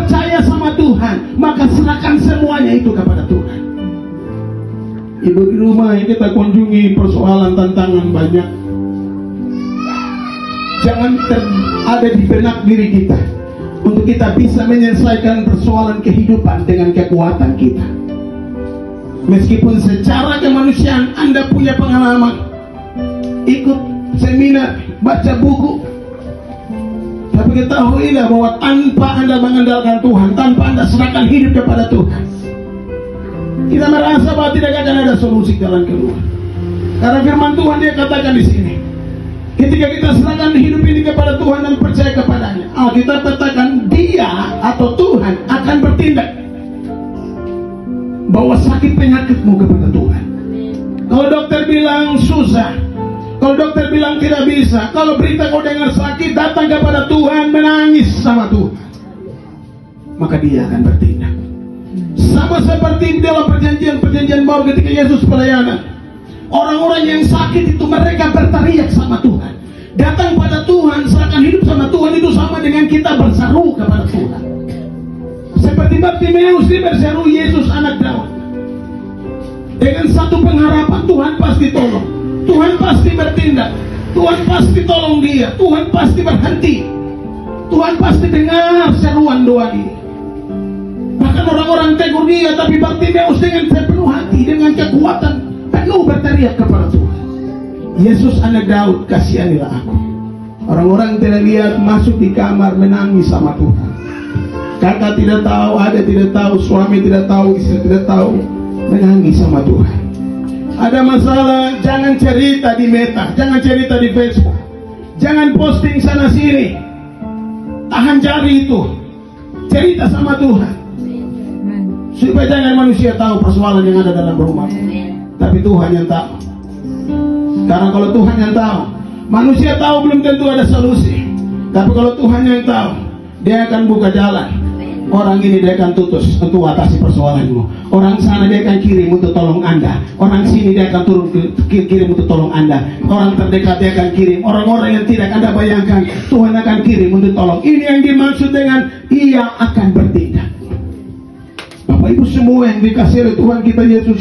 percaya sama Tuhan, maka serahkan semuanya itu kepada Tuhan. Ibu di rumah yang kita kunjungi, persoalan tantangan banyak. Jangan ada di benak diri kita untuk kita bisa menyelesaikan persoalan kehidupan dengan kekuatan kita. Meskipun secara kemanusiaan Anda punya pengalaman, ikut seminar, baca buku, tapi ketahuilah bahwa tanpa Anda mengandalkan Tuhan, tanpa Anda serahkan hidup kepada Tuhan, kita merasa bahwa tidak akan ada solusi jalan keluar. Karena firman Tuhan dia katakan di sini, ketika kita serahkan hidup ini kepada Tuhan dan percaya kepadanya, Alkitab katakan Dia atau Tuhan akan bertindak. Bawa sakit penyakitmu kepada Tuhan. Kalau dokter bilang susah, kalau dokter bilang tidak bisa, kalau berita kau dengar sakit, datang kepada Tuhan, menangis sama Tuhan, maka Dia akan bertindak. Sama seperti dalam perjanjian baru ketika Yesus pelayanan, orang-orang yang sakit itu mereka berteriak sama Tuhan, datang pada Tuhan, serahkan hidup sama Tuhan. Itu sama dengan kita berseru kepada Tuhan. Seperti Bartimeus dia berseru, Yesus anak Daud, dengan satu pengharapan, Tuhan pasti tolong, Tuhan pasti bertindak, Tuhan pasti tolong dia, Tuhan pasti berhenti, Tuhan pasti dengar seruan doa dia. Bahkan orang-orang tegur dia, tapi Bartimeus dengan sepenuh hati, dengan kekuatan penuh berteriak kepada Tuhan, Yesus anak Daud, kasihanilah aku. Orang-orang tidak lihat, masuk di kamar menangis sama Tuhan. Kakak tidak tahu, adik tidak tahu, suami tidak tahu, istri tidak tahu, menangis sama Tuhan. Ada masalah, jangan cerita di Meta, jangan cerita di Facebook, jangan posting sana sini, tahan jari itu, cerita sama Tuhan, supaya jangan manusia tahu persoalan yang ada dalam rumah, tapi Tuhan yang tahu. Karena kalau Tuhan yang tahu, manusia tahu belum tentu ada solusi, tapi kalau Tuhan yang tahu, Dia akan buka jalan. Orang ini dia akan tutus untuk atasi persoalanmu. Orang sana dia akan kirim untuk tolong Anda. Orang sini dia akan turun kirim untuk tolong Anda. Orang terdekat dia akan kirim. Orang-orang yang tidak Anda bayangkan, Tuhan akan kirim untuk tolong. Ini yang dimaksud dengan Ia akan bertindak. Bapak Ibu semua yang dikasihi oleh Tuhan kita Yesus